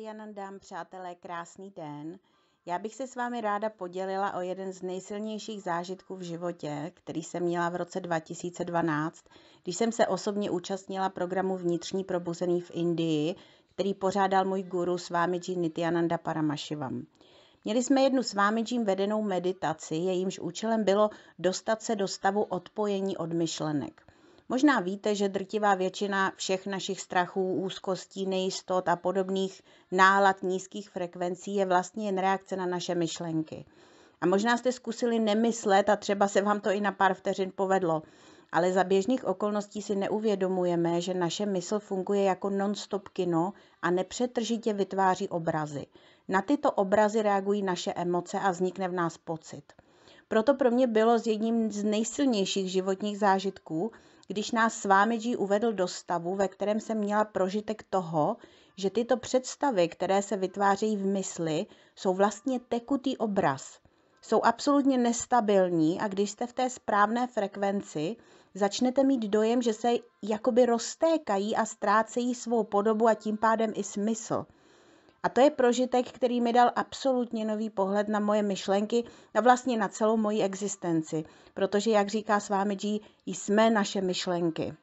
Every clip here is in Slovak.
Nityanandam, přátelé, krásný den. Já bych se s vámi ráda podělila o jeden z nejsilnějších zážitků v životě, který jsem měla v roce 2012, když jsem se osobně účastnila programu Vnitřní probuzený v Indii, který pořádal můj guru Swamiji Nityananda Paramashivam. Měli jsme jednu Swamijím vedenou meditaci, jejímž účelem bylo dostat se do stavu odpojení od myšlenek. Možná víte, že drtivá většina všech našich strachů, úzkostí, nejistot a podobných nálad nízkých frekvencí je vlastně jen reakce na naše myšlenky. A možná jste zkusili nemyslet a třeba se vám to i na pár vteřin povedlo, ale za běžných okolností si neuvědomujeme, že naše mysl funguje jako non-stop kino a nepřetržitě vytváří obrazy. Na tyto obrazy reagují naše emoce a vznikne v nás pocit. Proto pro mě bylo jedním z nejsilnějších životních zážitků, když nás Swamiji uvedl do stavu, ve kterém jsem měla prožitek toho, že tyto představy, které se vytvářejí v mysli, jsou vlastně tekutý obraz. Jsou absolutně nestabilní a když jste v té správné frekvenci, začnete mít dojem, že se jakoby roztékají a ztrácejí svou podobu a tím pádem i smysl. A to je prožitek, který mi dal absolutně nový pohled na moje myšlenky a vlastně na celou moji existenci, protože, jak říká Swamiji, jsme naše myšlenky.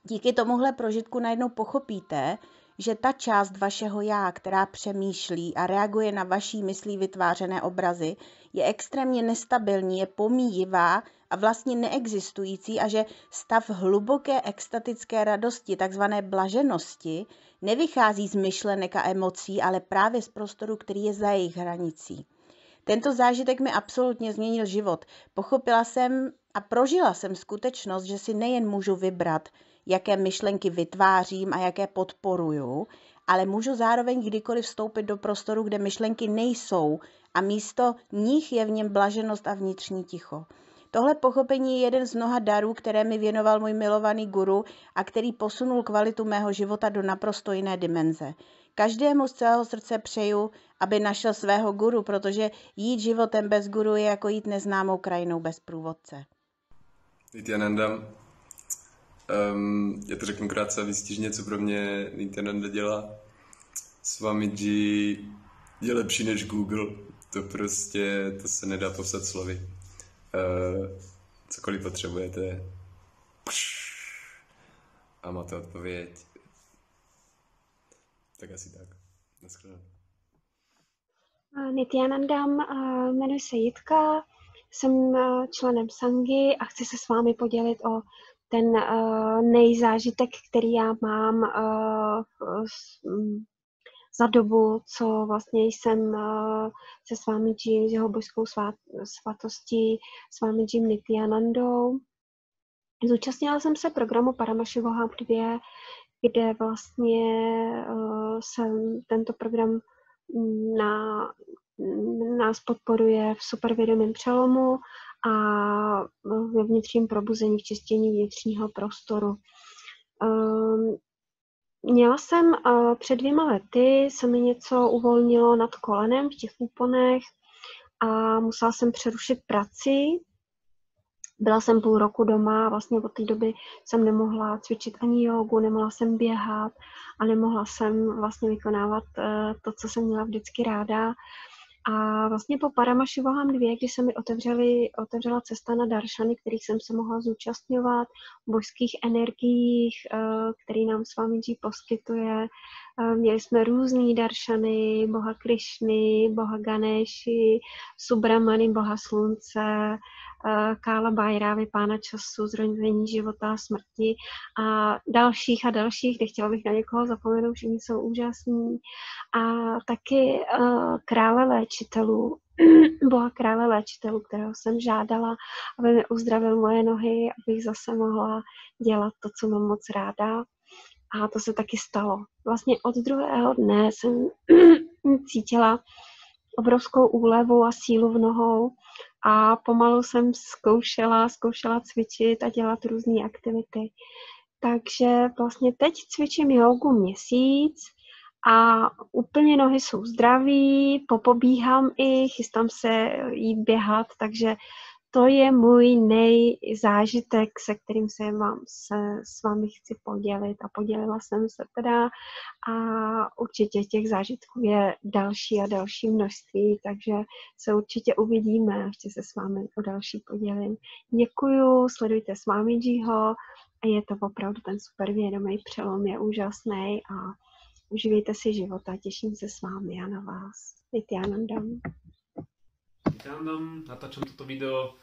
Díky tomuhle prožitku najednou pochopíte, že ta část vašeho já, která přemýšlí a reaguje na vaší myslí vytvářené obrazy, je extrémně nestabilní, je pomíjivá a vlastně neexistující a že stav hluboké extatické radosti, takzvané blaženosti, nevychází z myšlenek a emocí, ale právě z prostoru, který je za jejich hranicí. Tento zážitek mi absolutně změnil život. Pochopila jsem a prožila jsem skutečnost, že si nejen můžu vybrat, jaké myšlenky vytvářím a jaké podporuju, ale můžu zároveň kdykoliv vstoupit do prostoru, kde myšlenky nejsou a místo nich je v něm blaženost a vnitřní ticho. Tohle pochopení je jeden z mnoha darů, které mi věnoval můj milovaný guru a který posunul kvalitu mého života do naprosto jiné dimenze. Každému z celého srdce přeju, aby našel svého guru, protože jít životem bez guru je jako jít neznámou krajinou bez průvodce. Nityananda, já to řeknu krátce a výstižně, co pro mě Nityananda dělá. Swamiji je lepší než Google, to se nedá popsat slovy. Cokoliv potřebujete a máte odpověď. Tak asi tak. Naschledanou. Nityanandam, jmenuji se Jitka, jsem členem Sangy a chci se s vámi podělit o ten nejzážitek, který já mám za dobu, co vlastně jsem se Swamijím, s jeho božskou svatostí, Swamijím Nityanandou. Zúčastnila jsem se programu Paramashivoham 2, kde vlastně tento program nás podporuje v supervědomém přelomu a ve vnitřním probuzení, v čistění vnitřního prostoru. Měla jsem před 2 lety, se mi něco uvolnilo nad kolenem v těch úponech a musela jsem přerušit prací. Byla jsem půl roku doma, vlastně od té doby jsem nemohla cvičit ani jogu, nemohla jsem běhat a nemohla jsem vlastně vykonávat to, co jsem měla vždycky ráda. A vlastně po Paramashivoham 2, když se mi otevřela cesta na daršany, kterých jsem se mohla zúčastňovat, božských energiích, který nám Swamiji poskytuje. Měli jsme různý daršany, boha Krišny, boha Ganeši, Subramany, boha slunce, Kála Bhairávy, pána času, zrození života a smrti a dalších, nechtěla bych na někoho zapomenout, všichni jsou úžasní. A taky krále léčitelů, boha krále léčitelů, kterého jsem žádala, aby mi uzdravil moje nohy, abych zase mohla dělat to, co mám moc ráda. A to se taky stalo. Vlastně od druhého dne jsem cítila obrovskou úlevu a sílu v nohou a pomalu jsem zkoušela cvičit a dělat různé aktivity. Takže vlastně teď cvičím jogu měsíc a úplně nohy jsou zdraví, popobíhám i, chystám se jít běhat, takže to je můj nejzážitek, se kterým se s vámi chci podělit a podělila jsem se teda a určitě těch zážitků je další a další množství, takže se určitě uvidíme a ještě se s vámi o další podělím. Děkuju, sledujte s vámi Jiho a je to opravdu ten super vědomý přelom, je úžasný a užívejte si života, těším se s vámi a na vás. Nityanandam. Nityanandam, natáčam toto video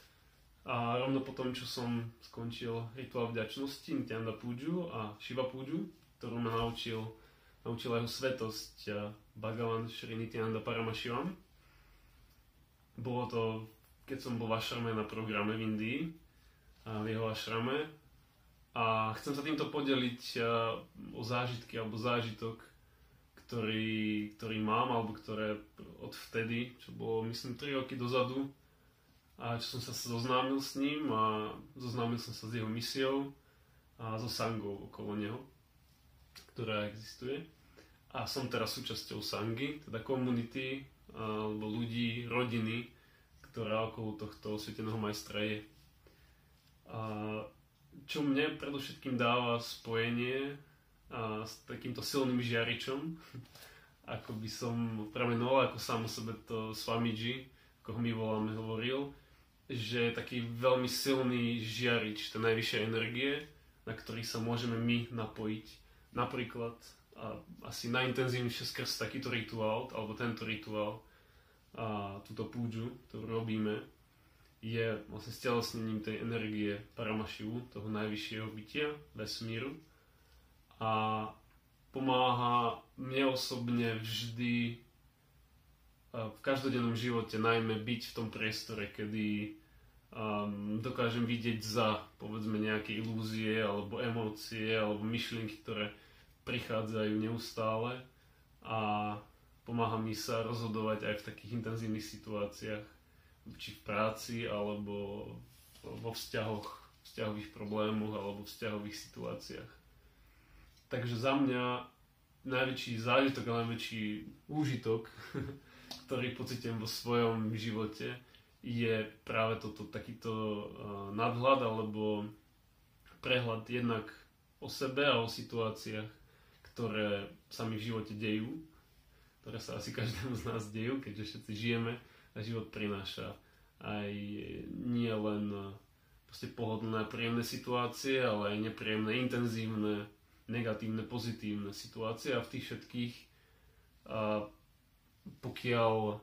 a rovno po tom, čo som skončil rituál vďačnosti Nityananda Púdžu a Shiva Púdžu, ktorú ma naučila jeho svetosť Bhagavan Shri Nityananda Paramashivam. Bolo to, keď som bol v ašrame na programe v Indii, v jeho ašrame. A chcem sa týmto podeliť o zážitky alebo zážitok, ktorý mám, alebo ktoré od vtedy, čo bolo myslím 3 roky dozadu, a čo som sa zoznámil s ním a zoznámil som sa s jeho misiou a so sangou okolo neho, ktorá existuje. A som teraz súčasťou sangy, teda komunity alebo ľudí, rodiny, ktorá okolo tohto osvieteného majstra je. Čo mne predovšetkým dáva spojenie s takýmto silným žiaričom, ako by som pramenoval, ako sám o sebe to Swamiji, ako ho my voláme, hovoril, že je taký veľmi silný žiarič, tá najvyššia energie, na ktorý sa môžeme my napojiť. Napríklad asi najintenzívnejšie skrz takýto rituál, alebo tento rituál, túto púdžu, ktorú robíme, je vlastne stelesnením tej energie Paramashivu, toho najvyššieho bytia, vesmíru. A pomáha mne osobne vždy v každodennom živote najmä byť v tom priestore, kedy dokážem vidieť za, povedzme, nejaké ilúzie alebo emócie alebo myšlienky, ktoré prichádzajú neustále, a pomáha mi sa rozhodovať aj v takých intenzívnych situáciách, či v práci alebo vo vzťahových problémoch alebo vzťahových situáciách. Takže za mňa najväčší zážitok a najväčší úžitok, ktorý pocitujem vo svojom živote, je práve takýto nadhľad alebo prehľad jednak o sebe a o situáciách, ktoré sa mi v živote dejú, ktoré sa asi každému z nás dejú, keďže všetci žijeme a život prináša aj nie len proste pohodlné a príjemné situácie, ale aj nepríjemné, intenzívne, negatívne, pozitívne situácie, a v tých všetkých, pokiaľ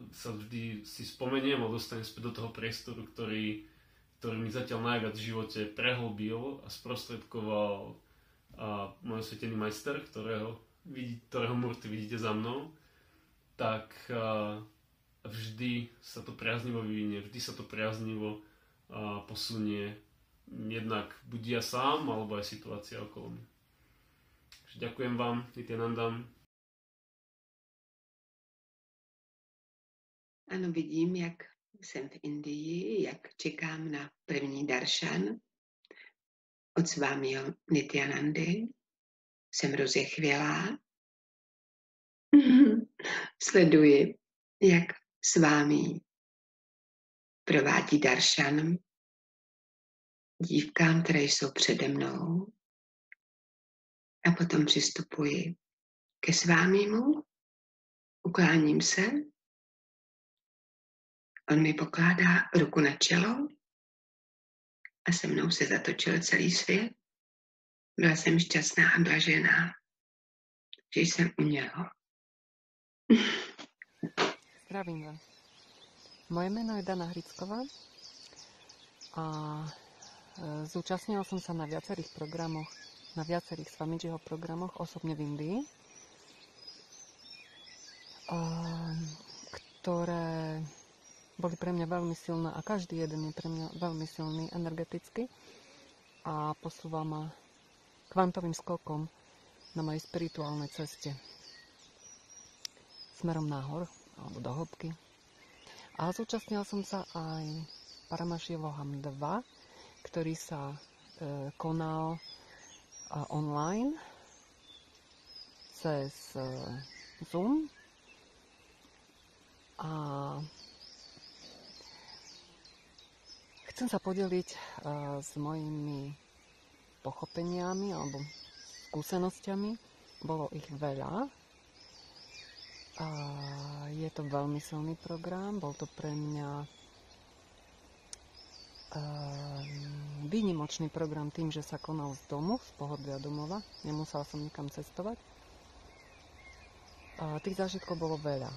sa vždy si spomeniem a dostanem späť do toho priestoru, ktorý mi zatiaľ najviac v živote prehlbil a sprostredkoval môj osvietený majster, ktorého murty vidíte za mnou, tak vždy sa to priaznivo vyvinie, vždy sa to priaznivo posunie, jednak buď ja sám, alebo aj situácia okolo mňa. Ďakujem vám, Nityanandam. Ano, vidím, jak jsem v Indii, jak čekám na první daršan od Svámího Nityanandy. Jsem rozechvělá. Sleduji, jak Svámí provádí daršan dívkám, které jsou přede mnou, a potom přistupuji ke Svámímu, ukláním se, on mi pokládá ruku na čelo a se mnou se zatočil celý svět. Byla jsem šťastná a blažená, že jsem u něho. Zdravím vás. Moje meno je Dana Hricková a zúčastnila som sa na viacerých programoch, na viacerých Swamijiho programoch, osobne v Indii, ktoré boli pre mňa veľmi silné, a každý jeden je pre mňa veľmi silný energeticky a posúva ma kvantovým skokom na mojej spirituálnej ceste smerom nahor alebo do hĺbky. A zúčastnila som sa aj Paramashivo Ham 2, ktorý sa konal online cez Zoom, a Chcem sa podeliť s mojimi pochopeniami alebo skúsenosťami. Bolo ich veľa. Je to veľmi silný program. Bol to pre mňa výnimočný program tým, že sa konal z domu, z pohodlia domova. Nemusela som nikam cestovať. Tých zážitkov bolo veľa.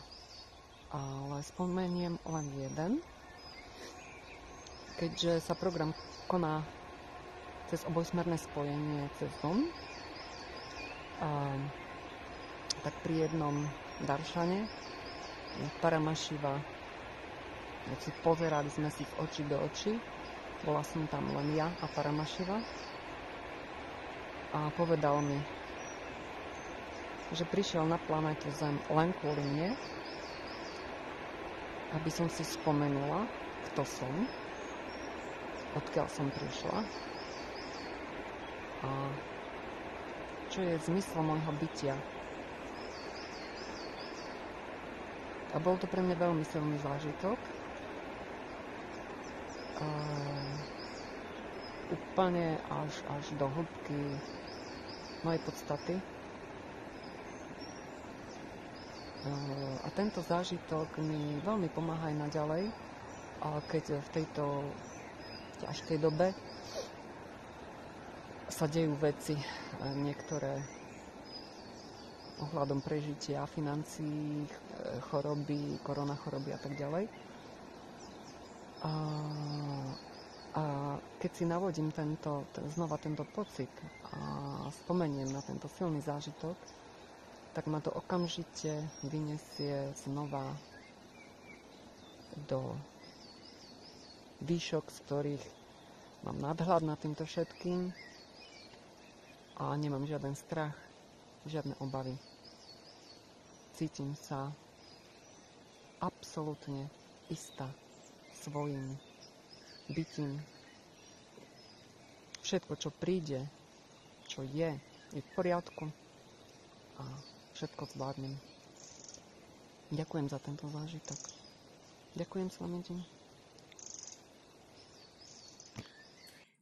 Ale spomeniem len jeden. Keďže sa program koná cez obojsmerné spojenie cez dom, tak pri jednom daršane Paramašiva, pozerali sme si z očí do očí, bola som tam len ja a Paramašiva, a povedal mi, že prišiel na planétu Zem len kvôli mne, aby som si spomenula, kto som, odkiaľ som prišla a čo je zmysel môjho bytia. A bol to pre mňa veľmi silný zážitok. Úplne až do hĺbky mojej podstaty. A tento zážitok mi veľmi pomáha aj naďalej, keď v tejto ťažkej dobe sa dejú veci, niektoré ohľadom prežitia, financií, choroby, koronachoroby a tak ďalej. A keď si navodím znova tento pocit a spomeniem na tento silný zážitok, tak ma to okamžite vyniesie znova do výšok, z ktorých mám nadhľad nad týmto všetkým a nemám žiaden strach, žiadne obavy. Cítim sa absolútne istá svojím bytím. Všetko, čo príde, čo je v poriadku a všetko zvládnem. Ďakujem za tento zážitok. Ďakujem, Swamiji.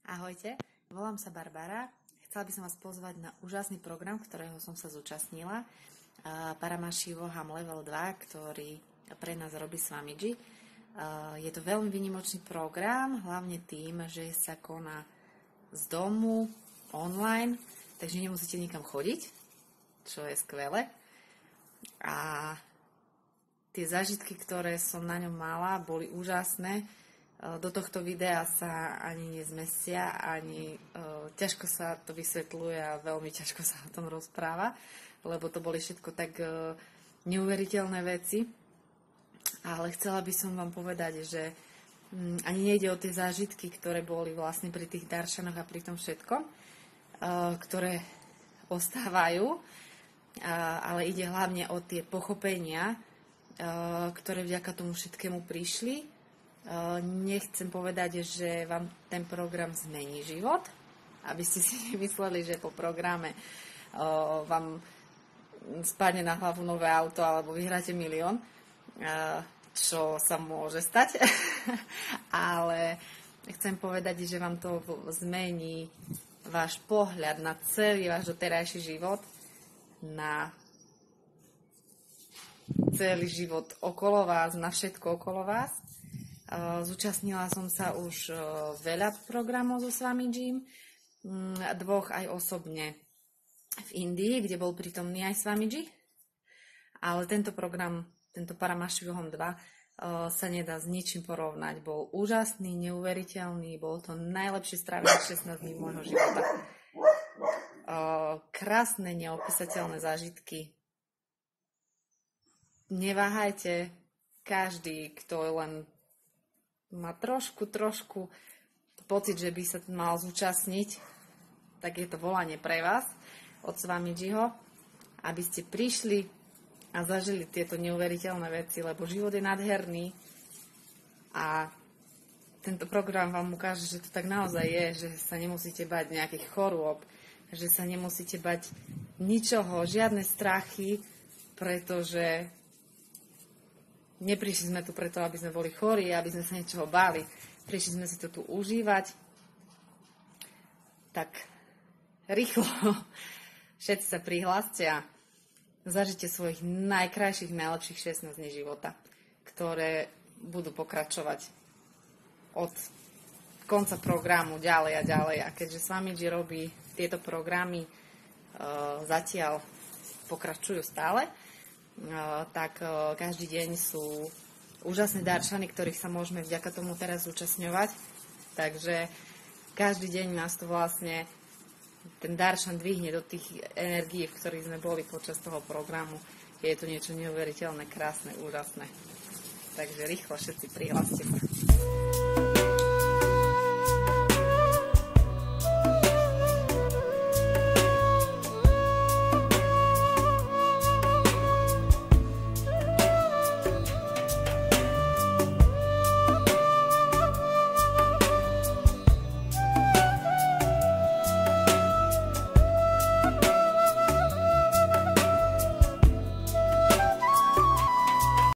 Ahojte, volám sa Barbara. Chcela by som vás pozvať na úžasný program, ktorého som sa zúčastnila. Paramašivo Ham Level 2, ktorý pre nás robí Swamiji. Je to veľmi výnimočný program, hlavne tým, že sa koná z domu, online, takže nemusíte nikam chodiť, čo je skvelé. A tie zážitky, ktoré som na ňom mala, boli úžasné. Do tohto videa sa ani nezmestia, ani ťažko sa to vysvetľuje a veľmi ťažko sa o tom rozpráva, lebo to boli všetko tak neuveriteľné veci. Ale chcela by som vám povedať, že ani nejde o tie zážitky, ktoré boli vlastne pri tých daršanoch a pri tom všetkom, ktoré ostávajú, ale ide hlavne o tie pochopenia, ktoré vďaka tomu všetkému prišli. Nechcem povedať, že vám ten program zmení život, aby ste si nemysleli, že po programe vám spadne na hlavu nové auto alebo vyhráte milión, čo sa môže stať. Ale chcem povedať, že vám to zmení váš pohľad na celý váš doterajší život, na celý život okolo vás, na všetko okolo vás. Zúčastnila som sa už veľa programov so Swamijim, dvoch aj osobne v Indii, kde bol prítomný aj Swamiji, ale tento program, tento Paramašivo Ham 2 sa nedá s ničím porovnať. Bol úžasný, neuveriteľný, bol to najlepšie strávených 16 dní môjho života. Krásne, neopísateľné zážitky. Neváhajte, každý, kto len má trošku pocit, že by sa mal zúčastniť, tak je to volanie pre vás od Swamijiho, aby ste prišli a zažili tieto neuveriteľné veci, lebo život je nádherný a tento program vám ukáže, že to tak naozaj je, že sa nemusíte bať nejakých chorôb, že sa nemusíte bať ničoho, žiadne strachy, pretože neprišli sme tu preto, aby sme boli chorí, aby sme sa niečoho báli. prišli sme si to tu užívať, tak rýchlo všetci sa prihláste a zažite svojich najkrajších, najlepších 16 dní života, ktoré budú pokračovať od konca programu ďalej a ďalej. A keďže Swamiji robí tieto programy zatiaľ pokračujú stále, tak každý deň sú úžasné darčany, ktorých sa môžeme vďaka tomu teraz zúčastňovať. Takže každý deň nás to vlastne ten darčan dvihne do tých energií, v ktorých sme boli počas toho programu. Je to niečo neuveriteľné, krásne, úžasné. Takže rýchlo všetci prihláste sa.